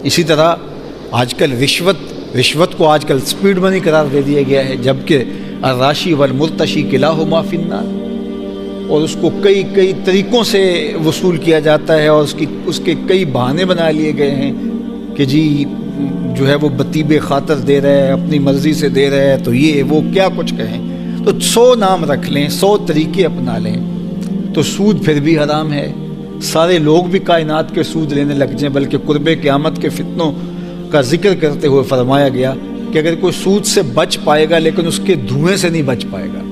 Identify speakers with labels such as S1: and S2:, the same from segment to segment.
S1: اسی طرح آج کل رشوت کو آج کل سپیڈ منی قرار دے دیا گیا ہے، جبکہ الراشی والمرتشی کلاہما فی النار، اور اس کو کئی طریقوں سے وصول کیا جاتا ہے، اور اس کے کئی بہانے بنا لیے گئے ہیں کہ جی جو ہے وہ بطیب خاطر دے رہا ہے، اپنی مرضی سے دے رہا ہے، تو یہ وہ کیا کچھ کہیں، تو 100 نام رکھ لیں، 100 طریقے اپنا لیں، تو سود پھر بھی حرام ہے۔ سارے لوگ بھی کائنات کے سود لینے لگ جائیں، بلکہ قرب قیامت کے فتنوں کا ذکر کرتے ہوئے فرمایا گیا کہ اگر کوئی سود سے بچ پائے گا لیکن اس کے دھوئیں سے نہیں بچ پائے گا،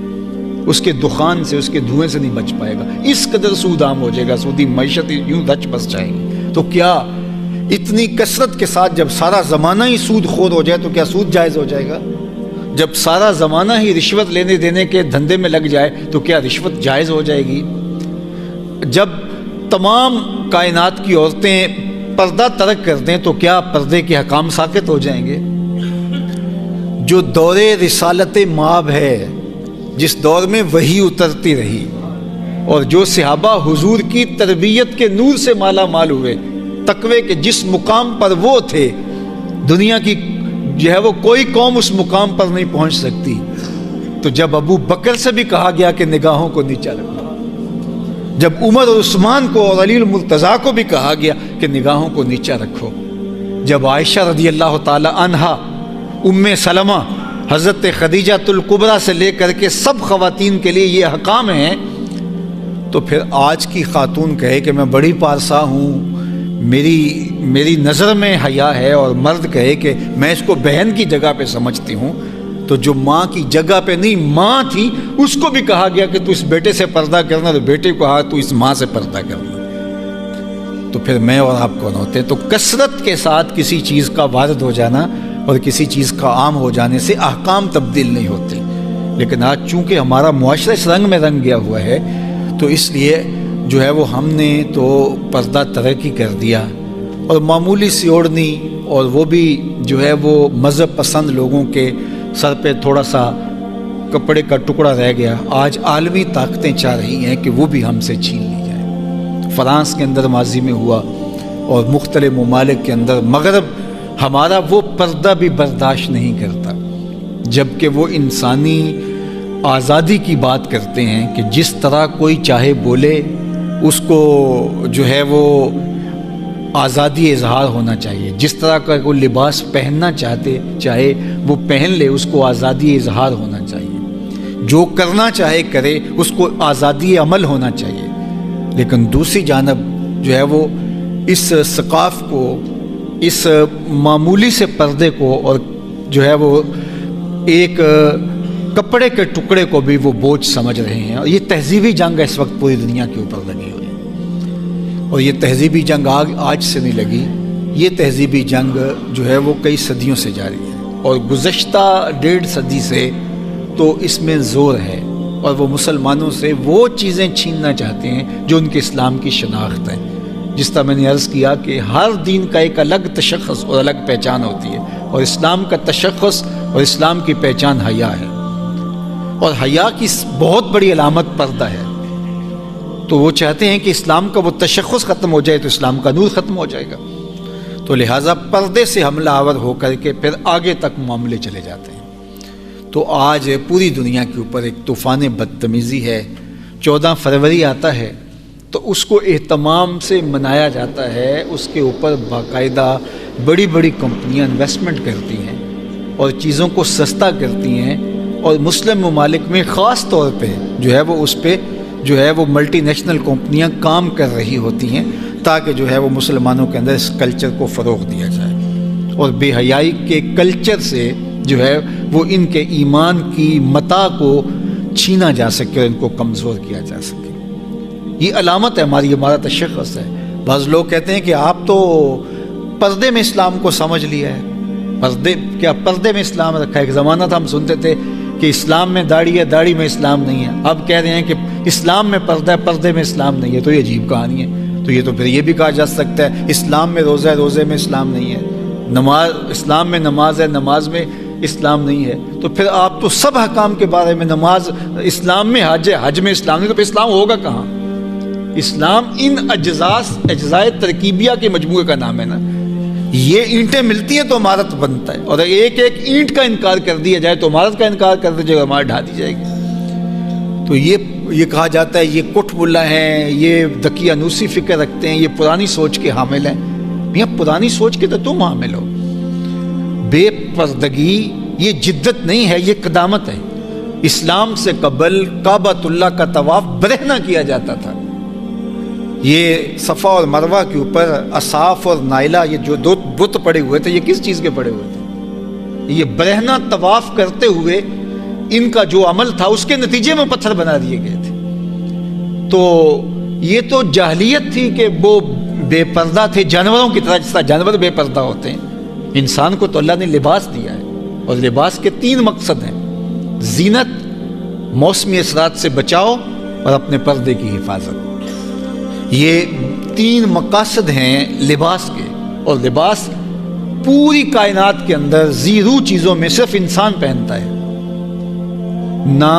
S1: اس کے دخان سے، اس کے دھوئیں سے نہیں بچ پائے گا، اس قدر سود عام ہو جائے گا، سودی معیشت یوں رچ بس جائیں گی۔ تو کیا اتنی کثرت کے ساتھ جب سارا زمانہ ہی سود خور ہو جائے تو کیا سود جائز ہو جائے گا؟ جب سارا زمانہ ہی رشوت لینے دینے کے دھندے میں لگ جائے تو کیا رشوت جائز ہو جائے گی؟ جب تمام کائنات کی عورتیں پردہ ترک کر دیں تو کیا پردے کے حکام ساقط ہو جائیں گے؟ جو دور رسالت مآب ہے، جس دور میں وحی اترتی رہی، اور جو صحابہ حضور کی تربیت کے نور سے مالا مال ہوئے، تقوی کے جس مقام پر وہ تھے، دنیا کی جو ہے وہ کوئی قوم اس مقام پر نہیں پہنچ سکتی، تو جب ابو بکر سے بھی کہا گیا کہ نگاہوں کو نیچا رکھو، جب عمر اور عثمان کو اور علی المرتضیٰ کو بھی کہا گیا کہ نگاہوں کو نیچا رکھو، جب عائشہ رضی اللہ تعالی عنہا، ام سلمہ، حضرت خدیجہ الکبریٰ سے لے کر کے سب خواتین کے لیے یہ احکام ہیں، تو پھر آج کی خاتون کہے کہ میں بڑی پارسا ہوں، میری نظر میں حیا ہے، اور مرد کہے کہ میں اس کو بہن کی جگہ پہ سمجھتی ہوں، تو جو ماں کی جگہ پہ نہیں ماں تھی اس کو بھی کہا گیا کہ تو اس بیٹے سے پردہ کرنا، تو بیٹے کو کہا تو اس ماں سے پردہ کرنا، تو پھر میں اور آپ کون ہوتے؟ تو کثرت کے ساتھ کسی چیز کا وارد ہو جانا اور کسی چیز کا عام ہو جانے سے احکام تبدیل نہیں ہوتے، لیکن آج چونکہ ہمارا معاشرہ اس رنگ میں رنگ گیا ہوا ہے تو اس لیے جو ہے وہ ہم نے تو پردہ ترک ہی کر دیا، اور معمولی سی اوڑھنی، اور وہ بھی جو ہے وہ مذہب پسند لوگوں کے سر پہ تھوڑا سا کپڑے کا ٹکڑا رہ گیا، آج عالمی طاقتیں چاہ رہی ہیں کہ وہ بھی ہم سے چھین لی جائے۔ فرانس کے اندر ماضی میں ہوا، اور مختلف ممالک کے اندر، مغرب ہمارا وہ پردہ بھی برداشت نہیں کرتا، جبکہ وہ انسانی آزادی کی بات کرتے ہیں کہ جس طرح کوئی چاہے بولے، اس کو جو ہے وہ آزادی اظہار ہونا چاہیے، جس طرح کا کوئی لباس پہننا چاہے وہ پہن لے، اس کو آزادی اظہار ہونا چاہیے، جو کرنا چاہے کرے، اس کو آزادی عمل ہونا چاہیے، لیکن دوسری جانب جو ہے وہ اس ثقافت کو، اس معمولی سے پردے کو، اور جو ہے وہ ایک کپڑے کے ٹکڑے کو بھی وہ بوجھ سمجھ رہے ہیں، اور یہ تہذیبی جنگ اس وقت پوری دنیا کے اوپر لگی ہوئی ہے، اور یہ تہذیبی جنگ آج سے نہیں لگی، یہ تہذیبی جنگ جو ہے وہ کئی صدیوں سے جاری ہے، اور گزشتہ 1.5 صدی سے تو اس میں زور ہے، اور وہ مسلمانوں سے وہ چیزیں چھیننا چاہتے ہیں جو ان کے اسلام کی شناخت ہے۔ جس طرح میں نے عرض کیا کہ ہر دین کا ایک الگ تشخص اور الگ پہچان ہوتی ہے، اور اسلام کا تشخص اور اسلام کی پہچان حیا ہے، اور حیا کی بہت بڑی علامت پردہ ہے، تو وہ چاہتے ہیں کہ اسلام کا وہ تشخص ختم ہو جائے تو اسلام کا نور ختم ہو جائے گا، تو لہٰذا پردے سے حملہ آور ہو کر کے پھر آگے تک معاملے چلے جاتے ہیں۔ تو آج پوری دنیا کے اوپر ایک طوفان بدتمیزی ہے، 14 فروری آتا ہے تو اس کو اہتمام سے منایا جاتا ہے، اس کے اوپر باقاعدہ بڑی بڑی کمپنیاں انویسٹمنٹ کرتی ہیں اور چیزوں کو سستا کرتی ہیں، اور مسلم ممالک میں خاص طور پہ جو ہے وہ اس پہ جو ہے وہ ملٹی نیشنل کمپنیاں کام کر رہی ہوتی ہیں تاکہ جو ہے وہ مسلمانوں کے اندر اس کلچر کو فروغ دیا جائے، اور بے حیائی کے کلچر سے جو ہے وہ ان کے ایمان کی متاع کو چھینا جا سکے اور ان کو کمزور کیا جا سکے۔ یہ علامت ہے ہمارا تشخص ہے۔ بعض لوگ کہتے ہیں کہ آپ تو پردے میں اسلام کو سمجھ لیا ہے، پردے میں اسلام رکھا ہے۔ ایک زمانہ تھا ہم سنتے تھے کہ اسلام میں داڑھی ہے، داڑھی میں اسلام نہیں ہے، اب کہہ رہے ہیں کہ اسلام میں پردہ ہے، پردے میں اسلام نہیں ہے، تو یہ عجیب کہانی ہے۔ تو یہ تو پھر یہ بھی کہا جا سکتا ہے اسلام میں روزہ ہے، روزے میں اسلام نہیں ہے، اسلام میں نماز ہے، نماز میں اسلام نہیں ہے، تو پھر آپ تو سب حکام کے بارے میں، نماز اسلام میں، حج ہے، حج میں اسلام نہیں، تو پھر اسلام ہوگا کہاں؟ اسلام ان اجزاء ترکیبیہ کے مجموعے کا نام ہے نا۔ یہ اینٹیں ملتی ہیں تو عمارت بنتا ہے، اور ایک ایک اینٹ کا انکار کر دیا جائے تو عمارت کا انکار کر دی جائے، عمارت ڈھا دی جائے گی۔ تو یہ کہا جاتا ہے یہ کٹ ملا ہیں، یہ دقیانوسی فکر رکھتے ہیں، یہ پرانی سوچ کے حامل ہیں۔ میاں پرانی سوچ کے تو تم حامل ہو۔ بے پردگی یہ جدت نہیں ہے، یہ قدامت ہے۔ اسلام سے قبل کعبۃ اللہ کا طواف برہنہ کیا جاتا تھا۔ یہ صفا اور مروہ کے اوپر اصاف اور نائلہ، یہ جو دو بت پڑے ہوئے تھے، یہ کس چیز کے پڑے ہوئے تھے؟ یہ برہنہ طواف کرتے ہوئے ان کا جو عمل تھا اس کے نتیجے میں پتھر بنا دیے گئے تھے۔ تو یہ تو جاہلیت تھی کہ وہ بے پردہ تھے، جانوروں کی طرح، جس طرح جانور بے پردہ ہوتے ہیں۔ انسان کو تو اللہ نے لباس دیا ہے، اور لباس کے 3 مقصد ہیں: زینت، موسمی اثرات سے بچاؤ، اور اپنے پردے کی حفاظت۔ یہ 3 مقاصد ہیں لباس کے، اور لباس پوری کائنات کے اندر زیرو چیزوں میں صرف انسان پہنتا ہے۔ نہ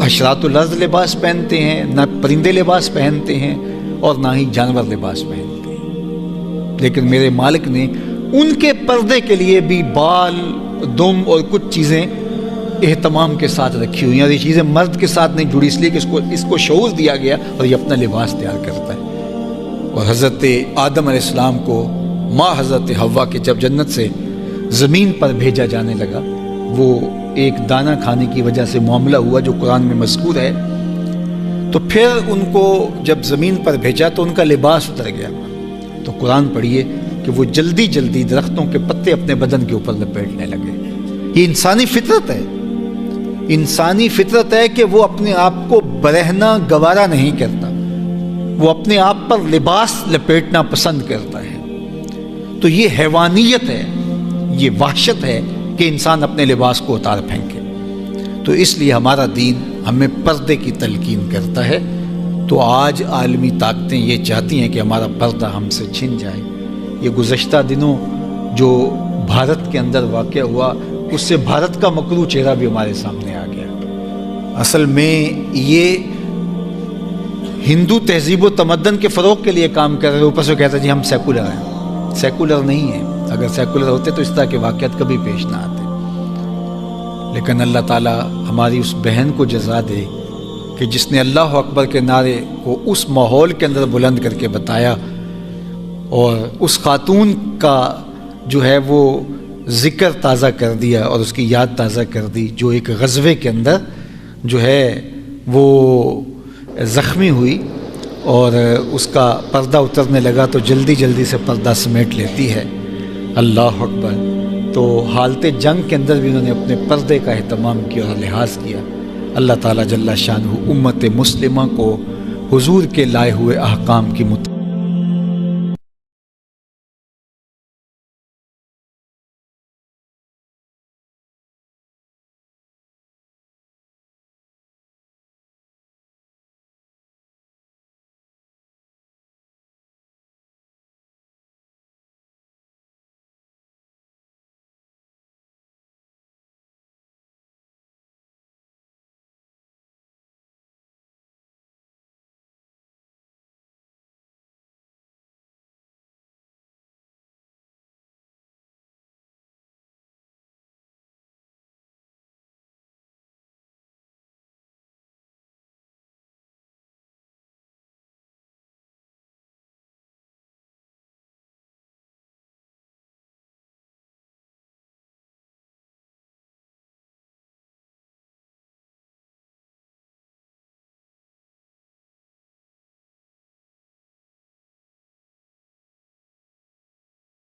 S1: حشرات الارض لباس پہنتے ہیں، نہ پرندے لباس پہنتے ہیں، اور نہ ہی جانور لباس پہنتے ہیں۔ لیکن میرے مالک نے ان کے پردے کے لیے بھی بال، دم اور کچھ چیزیں اہتمام کے ساتھ رکھی ہوئی ہیں، اور یہ چیزیں مرد کے ساتھ نہیں جڑی، اس لیے کہ اس کو شعور دیا گیا اور یہ اپنا لباس تیار کرتا ہے۔ اور حضرت آدم علیہ السلام کو ماں حضرت حوا کے جب جنت سے زمین پر بھیجا جانے لگا، وہ ایک دانہ کھانے کی وجہ سے معاملہ ہوا جو قرآن میں مذکور ہے، تو پھر ان کو جب زمین پر بھیجا تو ان کا لباس اتر گیا۔ تو قرآن پڑھیے کہ وہ جلدی جلدی درختوں کے پتے اپنے بدن کے اوپر لپیٹنے لگے۔ یہ انسانی فطرت ہے، انسانی فطرت ہے کہ وہ اپنے آپ کو برہنہ گوارا نہیں کرتا، وہ اپنے آپ پر لباس لپیٹنا پسند کرتا ہے۔ تو یہ حیوانیت ہے، یہ وحشت ہے کہ انسان اپنے لباس کو اتار پھینکے۔ تو اس لیے ہمارا دین ہمیں پردے کی تلقین کرتا ہے۔ تو آج عالمی طاقتیں یہ چاہتی ہیں کہ ہمارا پردہ ہم سے چھن جائے۔ یہ گزشتہ دنوں جو بھارت کے اندر واقع ہوا، اس سے بھارت کا مکروہ چہرہ بھی ہمارے سامنے آ گیا۔ اصل میں یہ ہندو تہذیب و تمدن کے فروغ کے لیے کام کر رہے ہیں، اوپر سے کہتا ہے جی ہم سیکولر ہیں۔ سیکولر نہیں ہیں، اگر سیکولر ہوتے تو اس طرح کے واقعات کبھی پیش نہ آتے۔ لیکن اللہ تعالیٰ ہماری اس بہن کو جزا دے کہ جس نے اللہ اکبر کے نعرے کو اس ماحول کے اندر بلند کر کے بتایا، اور اس خاتون کا جو ہے وہ ذکر تازہ کر دیا اور اس کی یاد تازہ کر دی، جو ایک غزوے کے اندر جو ہے وہ زخمی ہوئی اور اس کا پردہ اترنے لگا تو جلدی جلدی سے پردہ سمیٹ لیتی ہے۔ اللہ اکبر۔ تو حالت جنگ کے اندر بھی انہوں نے اپنے پردے کا اہتمام کیا اور لحاظ کیا۔ اللہ تعالیٰ جل شانہ امت مسلمہ کو حضور کے لائے ہوئے احکام کی